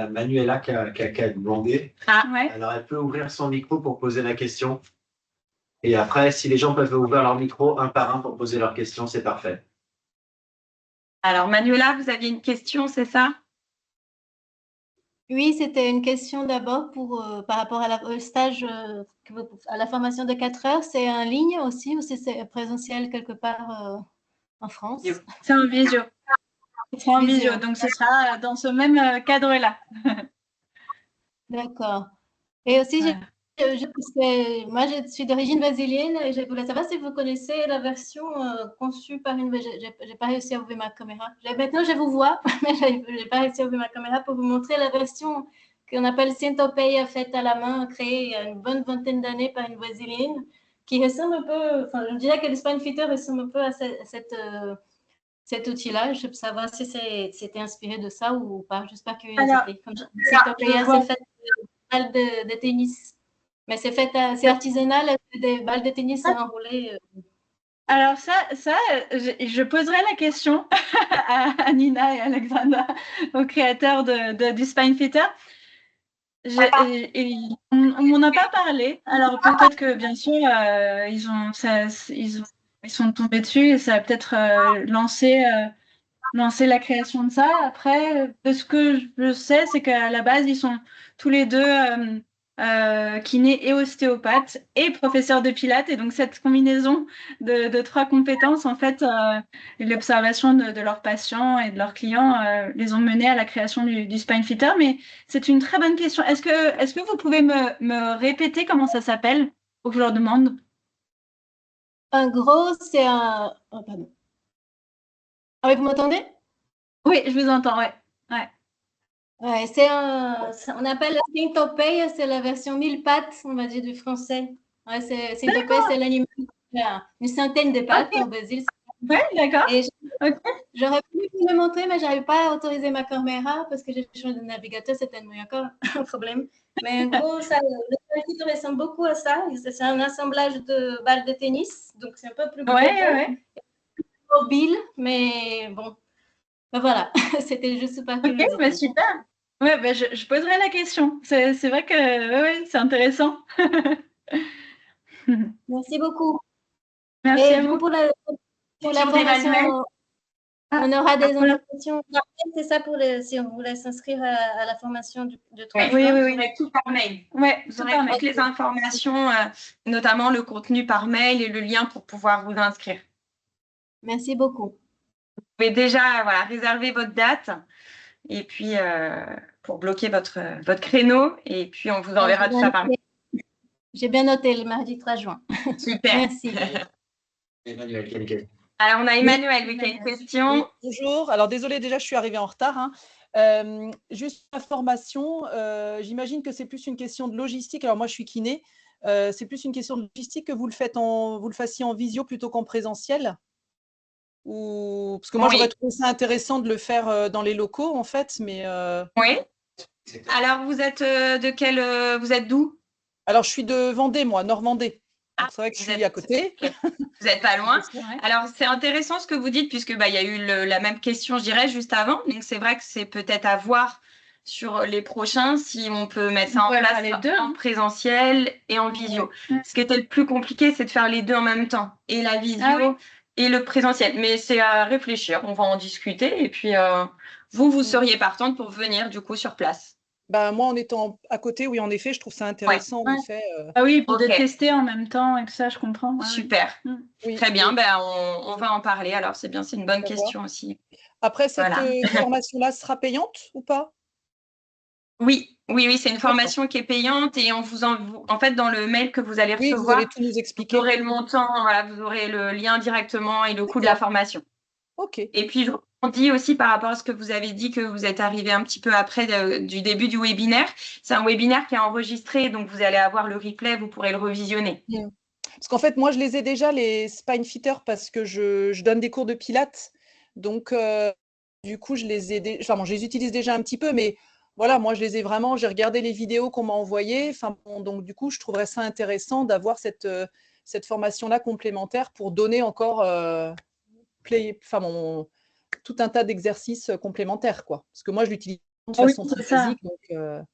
Manuela qui a demandé. Ouais. Alors, elle peut ouvrir son micro pour poser la question. Et après, si les gens peuvent ouvrir leur micro un par un pour poser leurs questions, c'est parfait. Alors, Manuela, vous aviez une question, c'est ça? Oui, c'était une question d'abord par rapport au stage, à la formation de 4 heures. C'est en ligne aussi ou c'est présentiel quelque part en France? C'est en visio. C'est en visio, Visio. donc ce sera dans ce même cadre-là. D'accord. Et aussi, Voilà. moi, je suis d'origine brésilienne et je voulais savoir si vous connaissez la version conçue par une. J'ai pas réussi à ouvrir ma caméra. Maintenant, je vous vois, mais je n'ai pas réussi à ouvrir ma caméra pour vous montrer la version qu'on appelle Centopeia, faite à la main, créée il y a une bonne vingtaine d'années par une brésilienne, qui ressemble un peu. Enfin, je dirais que le Spine Fitter ressemble un peu à cet outil-là. Je veux savoir si c'était inspiré de ça ou pas, juste par curiosité. Comme Centopeia, c'est fait balles de tennis. Mais c'est artisanal, c'est des balles de tennis enroulées. Alors ça, je poserai la question à Nina et Alexandra, aux créateurs du Spine Fitter. On m'en a pas parlé. Alors peut-être que bien sûr ils sont tombés dessus et ça a peut-être lancé la création de ça. Après, de ce que je sais, c'est qu'à la base ils sont tous les deux kinés et ostéopathes et professeurs de pilates. Et donc cette combinaison de trois compétences, en fait, l'observation de leurs patients et de leurs clients les ont menés à la création du Spine Fitter. Mais c'est une très bonne question. Est-ce que vous pouvez me répéter comment ça s'appelle? Faut que je leur demande. En gros, c'est un. Oh, pardon. Ah oui, vous m'entendez? Oui, je vous entends, ouais. Ouais. Ouais, on appelle la Synthopeia, c'est la version 1000 pattes, on va dire, du français. Ouais, Synthopeia, c'est l'animal qui a une centaine de pattes au Brésil. Ouais, d'accord. Et Ok. j'aurais pu vous le montrer, mais je n'arrive pas à autoriser ma caméra parce que j'ai changé de navigateur, c'est tellement encore un problème. Mais en gros, le site ressemble beaucoup à ça. C'est un assemblage de balles de tennis, donc c'est un peu plus gros, Ouais. mobile, mais bon. Ben voilà, c'était juste par Ok, curiosité. bah super. Ouais, bah je poserai la question. C'est vrai que ouais, c'est intéressant. Merci beaucoup. Merci Et à du coup, vous. pour la Question d'Emmanuel. formation, on aura des Voilà. informations. C'est ça si on voulait s'inscrire à la formation de 3 Oui, juin. vous aurez tout par mail. Ouais, Vous tout aurez par mail. toutes les informations, notamment le contenu par mail et le lien pour pouvoir vous inscrire. Merci beaucoup. Vous pouvez déjà réserver votre date et puis pour bloquer votre créneau et puis on vous enverra tout ça par mail. J'ai bien noté le mardi 3 juin. Super. Merci. Emmanuel, quelle question? Alors, on a Emmanuel qui a une question. Oui, bonjour. Alors, désolée, déjà, je suis arrivée en retard. Hein. Juste la formation, j'imagine que c'est plus une question de logistique. Alors, moi, je suis kiné. C'est plus une question de logistique que vous le fassiez en visio plutôt qu'en présentiel? Parce que moi, j'aurais trouvé ça intéressant de le faire dans les locaux, en fait. Mais, Oui. Alors, vous êtes vous êtes d'où? Alors, je suis de Vendée, moi, Nord-Vendée. C'est vrai que je suis à côté. Vous n'êtes pas loin. Alors, c'est intéressant ce que vous dites, puisque il y a eu la même question, je dirais, juste avant. Donc, c'est vrai que c'est peut-être à voir sur les prochains si on peut mettre ça en place les deux, en présentiel et en visio. Ce qui était le plus compliqué, c'est de faire les deux en même temps, et la visio et le présentiel. Mais c'est à réfléchir, on va en discuter. Et puis, vous seriez partante pour venir du coup sur place. Bah, moi, en étant à côté, oui, en effet, je trouve ça intéressant. En effet, Ah oui, pour de tester en même temps et tout ça, je comprends. Super. Oui, Très bien, on va en parler. Alors, c'est bien, c'est une bonne question aussi. Après, cette formation-là sera payante ou pas? Oui, c'est une formation qui est payante et on vous en fait, dans le mail que vous allez recevoir, vous allez tout nous expliquer. Vous aurez le montant, vous aurez le lien directement et le coût de la formation. Ok. Et puis, je rebondis aussi par rapport à ce que vous avez dit, que vous êtes arrivé un petit peu après du début du webinaire. C'est un webinaire qui est enregistré, donc vous allez avoir le replay, vous pourrez le revisionner. Parce qu'en fait, moi, je les ai déjà, les Spine Fitters, parce que je donne des cours de pilates. Donc, du coup, je les utilise déjà un petit peu, mais voilà, moi, je les ai vraiment, j'ai regardé les vidéos qu'on m'a envoyées. Donc, du coup, je trouverais ça intéressant d'avoir cette formation-là complémentaire pour donner encore tout un tas d'exercices complémentaires, quoi. Parce que moi, je l'utilise de Ah oui, façon c'est très ça. basique. Donc,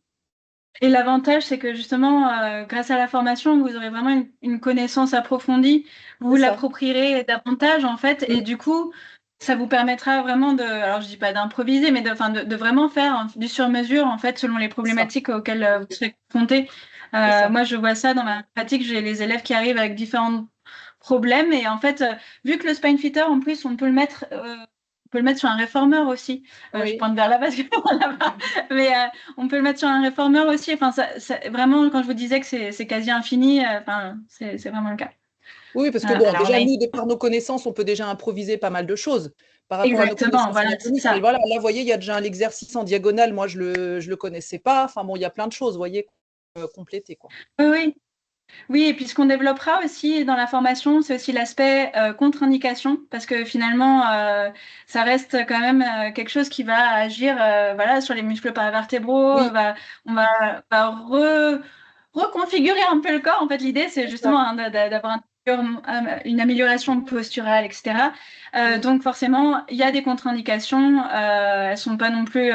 Et l'avantage, c'est que justement, grâce à la formation, vous aurez vraiment une connaissance approfondie, vous c'est ça. l'approprierez davantage, en fait, et du coup, ça vous permettra vraiment alors je dis pas d'improviser, mais de vraiment faire du sur-mesure, en fait, selon les C'est ça. problématiques auxquelles vous serez confrontés. C'est ça. Moi, je vois ça dans ma pratique, j'ai les élèves qui arrivent avec différents problèmes, et en fait, vu que le spine fitter, en plus, on peut le mettre sur un réformeur aussi. Je Oui. pointe vers là parce que là-bas. Mais on peut le mettre sur un réformeur aussi. Enfin, vraiment, quand je vous disais que c'est quasi infini, c'est vraiment le cas. Oui, parce que Voilà. bon, Alors, déjà, nous, de par nos connaissances, on peut déjà improviser pas mal de choses par rapport à nos Exactement, connaissances voilà, c'est anatomiques. ça. Mais voilà, là, vous voyez, il y a déjà un exercice en diagonale. Moi, je le connaissais pas. Enfin bon, il y a plein de choses, vous voyez, compléter, quoi. Oui, oui. Oui, et puis ce qu'on développera aussi dans la formation, c'est aussi l'aspect contre-indication, parce que finalement, ça reste quand même quelque chose qui va agir voilà, sur les muscles paravertébraux, Oui, va reconfigurer un peu le corps. En fait, l'idée, c'est c'est ça. justement d'avoir une amélioration posturale, etc. Donc forcément, il y a des contre-indications, elles ne sont pas non plus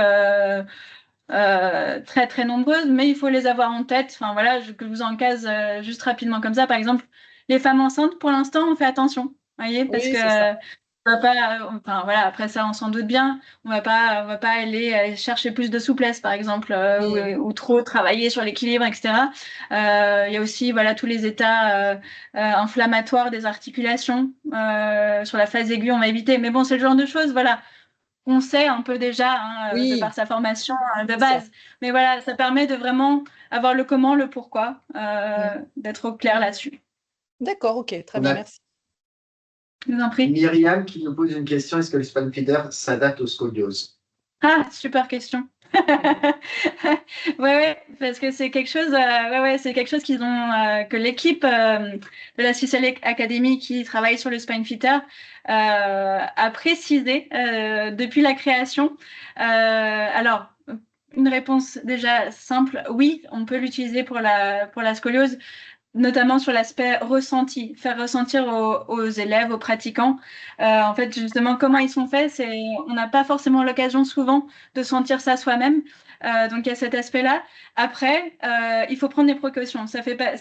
très très nombreuses, mais il faut les avoir en tête. Enfin voilà, que je vous en case juste rapidement comme ça. Par exemple, les femmes enceintes, pour l'instant, on fait attention, voyez, parce Oui, que c'est ça. on va pas, enfin voilà, après ça, on s'en doute bien, on va pas aller chercher plus de souplesse, par exemple, ou trop travailler sur l'équilibre, etc. Il y a aussi voilà tous les états inflammatoires des articulations. Sur la phase aiguë, on va éviter, mais bon, c'est le genre de choses, voilà on sait un peu déjà de Oui, par sa formation de c'est ça. base. Mais voilà, ça permet de vraiment avoir le comment, le pourquoi, d'être au clair là-dessus. D'accord, ok, très On bien, a merci. Je vous en prie. Myriam qui nous pose une question, est-ce que le spine feeder s'adapte aux scolioses? Ah, super question. Ouais, parce que c'est quelque chose, c'est quelque chose que l'équipe de la CICL Academy qui travaille sur le spine fitter a précisé depuis la création. Alors, une réponse déjà simple, oui, on peut l'utiliser pour la scoliose, notamment sur l'aspect ressenti, faire ressentir aux élèves, aux pratiquants. En fait, justement, comment ils sont faits, on n'a pas forcément l'occasion souvent de sentir ça soi-même. Donc, il y a cet aspect-là. Après, il faut prendre des précautions. Ça fait pas,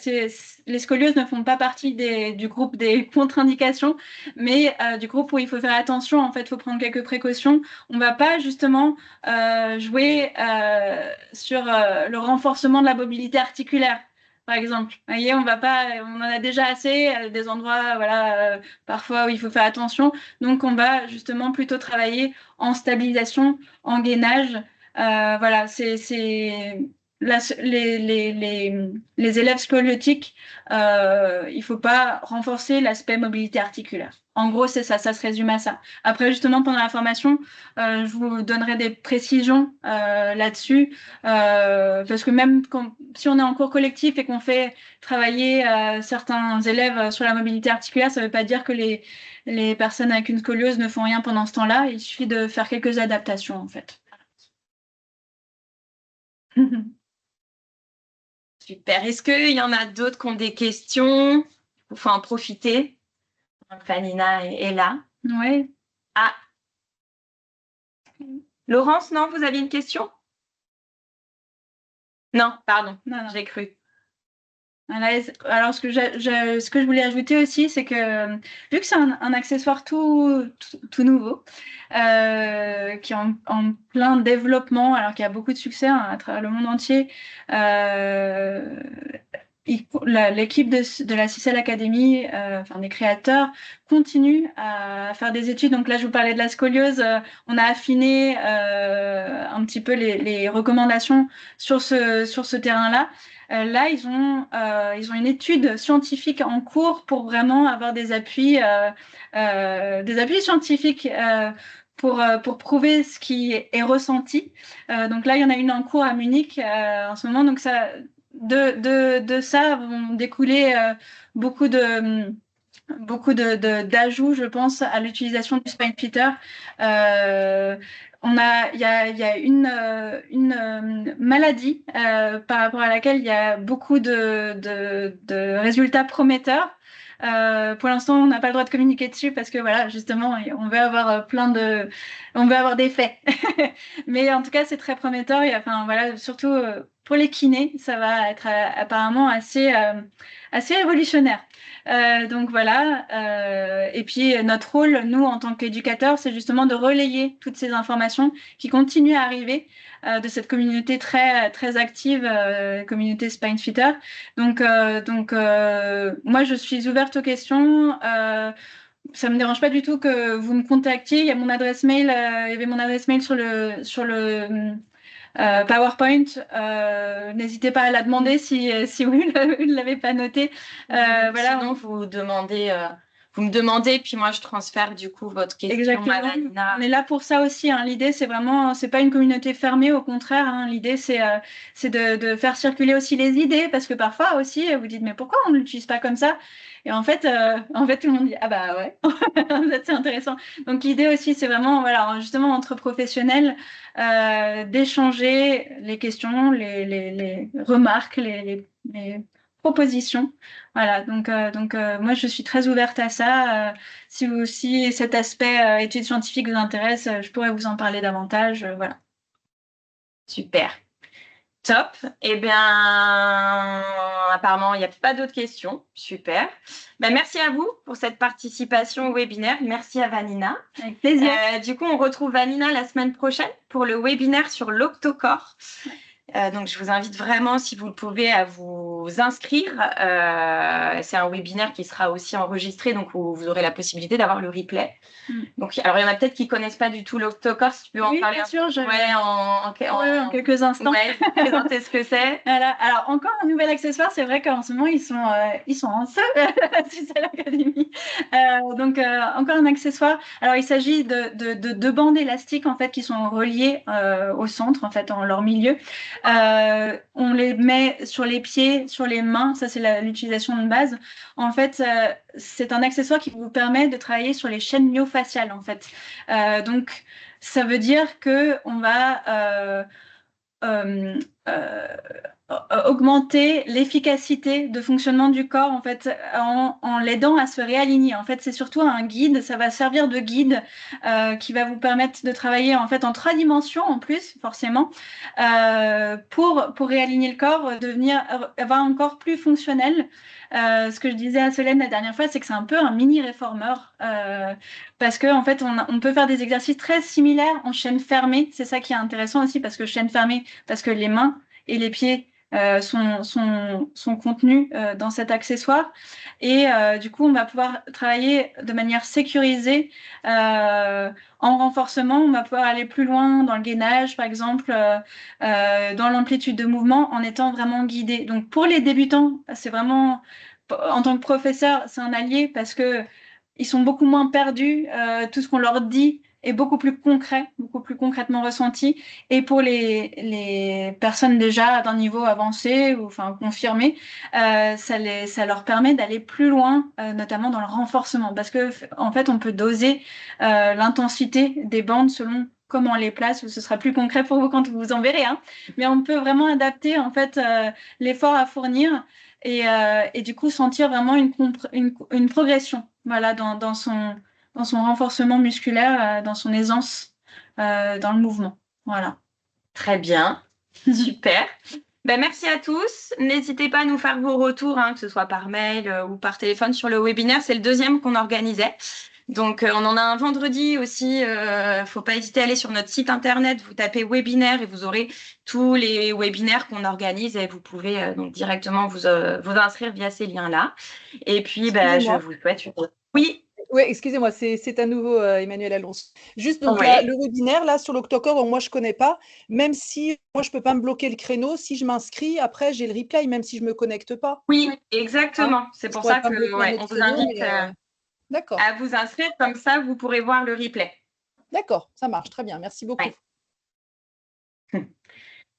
les scolioses ne font pas partie du groupe des contre-indications, mais du groupe où il faut faire attention. En fait, il faut prendre quelques précautions. On ne va pas justement jouer sur le renforcement de la mobilité articulaire par exemple. Vous voyez, on en a déjà assez, des endroits, voilà, parfois où il faut faire attention. Donc, on va justement plutôt travailler en stabilisation, en gainage. Voilà, les élèves scoliotiques, il ne faut pas renforcer l'aspect mobilité articulaire. En gros, c'est ça se résume à ça. Après, justement, pendant la formation, je vous donnerai des précisions là-dessus. Parce que même si on est en cours collectif et qu'on fait travailler certains élèves sur la mobilité articulaire, ça ne veut pas dire que les personnes avec une scoliose ne font rien pendant ce temps-là. Il suffit de faire quelques adaptations, en fait. Super. Est-ce qu'il y en a d'autres qui ont des questions? Il faut en profiter. Fanina est là. Oui. Ah, Laurence, non, vous aviez une question? Non, pardon, Non. j'ai cru. Alors, ce que je voulais ajouter aussi, c'est que vu que c'est un accessoire tout nouveau, qui est en plein développement, alors qu'il y a beaucoup de succès à travers le monde entier, l'équipe de la CICL Academy, enfin des créateurs, continue à faire des études. Donc là, je vous parlais de la scoliose. On a affiné un petit peu les recommandations sur ce terrain-là. Là, ils ont une étude scientifique en cours pour vraiment avoir des appuis scientifiques pour prouver ce qui est ressenti. Donc là, il y en a une en cours à Munich en ce moment. Donc ça, de ça vont découler beaucoup d'ajouts, je pense, à l'utilisation du spine fitter. Il y a une maladie par rapport à laquelle il y a beaucoup de résultats prometteurs. Pour l'instant, on n'a pas le droit de communiquer dessus parce que voilà, justement, on veut avoir on veut avoir des faits. Mais en tout cas, c'est très prometteur. Et enfin voilà, surtout pour les kinés, ça va être apparemment assez révolutionnaire. Donc voilà. Et puis notre rôle, nous en tant qu'éducateurs, c'est justement de relayer toutes ces informations qui continuent à arriver de cette communauté très très active, communauté SpineFitter. Donc moi, je suis ouverte aux questions. Ça me dérange pas du tout que vous me contactiez. Il y a mon adresse mail, il y avait mon adresse mail sur le PowerPoint. N'hésitez pas à la demander si vous ne l'avez pas noté. Voilà. Sinon, vous me demandez, puis moi je transfère du coup votre question Exactement. à Vanina. On est là pour ça aussi. Hein. L'idée, c'est vraiment, c'est pas une communauté fermée, au contraire. Hein. L'idée, c'est de faire circuler aussi les idées, parce que parfois aussi, vous dites, mais pourquoi on ne l'utilise pas comme ça? Et en fait, tout le monde dit, ah bah ouais, c'est intéressant. Donc l'idée aussi, c'est vraiment, voilà, justement entre professionnels, d'échanger les questions, les remarques, les propositions. Voilà, donc moi je suis très ouverte à ça. Si cet aspect études scientifiques vous intéresse, je pourrais vous en parler davantage. Voilà. Super. Top. Eh bien, apparemment, il n'y a pas d'autres questions. Super. Ben, merci à vous pour cette participation au webinaire. Merci à Vanina. Avec plaisir. Du coup, on retrouve Vanina la semaine prochaine pour le webinaire sur l'octocore. Donc, je vous invite vraiment, si vous le pouvez, à vous inscrire. C'est un webinaire qui sera aussi enregistré, donc vous aurez la possibilité d'avoir le replay. Donc, alors, il y en a peut-être qui ne connaissent pas du tout l'octocore. Si tu peux en parler bien sûr, en quelques instants. Ouais, présenter ce que c'est. Voilà. Alors, encore un nouvel accessoire. C'est vrai qu'en ce moment, ils sont en feu à l'Académie. Donc, encore un accessoire. Alors, il s'agit de bandes élastiques, en fait, qui sont reliées au centre, en fait, en leur milieu. On les met sur les pieds, sur les mains. Ça, c'est l'utilisation de base. En fait, c'est un accessoire qui vous permet de travailler sur les chaînes myofaciales, en fait. Donc, ça veut dire que on va augmenter l'efficacité de fonctionnement du corps en fait en l'aidant à se réaligner. En fait, c'est surtout un guide, ça va servir de guide qui va vous permettre de travailler en fait en 3 dimensions en plus forcément pour réaligner le corps, avoir un corps plus fonctionnel. Ce que je disais à Solène la dernière fois, c'est que c'est un peu un mini réformeur parce que en fait on peut faire des exercices très similaires en chaîne fermée. C'est ça qui est intéressant aussi parce que chaîne fermée, parce que les mains et les pieds sont contenus dans cet accessoire et du coup on va pouvoir travailler de manière sécurisée en renforcement. On va pouvoir aller plus loin dans le gainage par exemple, dans l'amplitude de mouvement en étant vraiment guidé. Donc pour les débutants, c'est vraiment, en tant que professeur, c'est un allié parce que ils sont beaucoup moins perdus, tout ce qu'on leur dit est beaucoup plus concret, beaucoup plus concrètement ressenti. Et pour les personnes déjà d'un niveau avancé ou enfin confirmé, ça leur permet d'aller plus loin, notamment dans le renforcement, parce que en fait, on peut doser l'intensité des bandes selon comment on les place. Ce sera plus concret pour vous quand vous en verrez, hein. Mais on peut vraiment adapter en fait l'effort à fournir et du coup sentir vraiment une progression, voilà, dans son renforcement musculaire, dans son aisance dans le mouvement. Voilà. Très bien, super. Ben, merci à tous. N'hésitez pas à nous faire vos retours, hein, que ce soit par mail ou par téléphone sur le webinaire. C'est le 2e qu'on organisait. Donc, on en a un vendredi aussi. Faut pas hésiter à aller sur notre site internet. Vous tapez webinaire et vous aurez tous les webinaires qu'on organise et vous pouvez donc directement vous inscrire via ces liens-là. Et puis, je vous souhaite une... Oui. Oui, excusez-moi, c'est à nouveau Emmanuel Alonso. Juste donc Ouais. le webinaire là sur l'octocore, moi je connais pas. Même si moi je peux pas me bloquer le créneau, si je m'inscris, après j'ai le replay, même si je me connecte pas. Oui, exactement. C'est pour ça que on vous invite à vous inscrire, comme ça vous pourrez voir le replay. D'accord, ça marche très bien. Merci beaucoup. Ouais.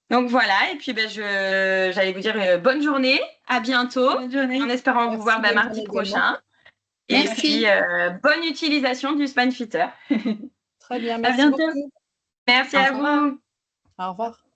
Donc voilà, et puis j'allais vous dire bonne journée, à bientôt, Bonne journée. en espérant vous voir mardi prochain. Et puis bonne utilisation du SpineFitter. Très bien, merci bientôt. beaucoup. Merci à vous. Au revoir.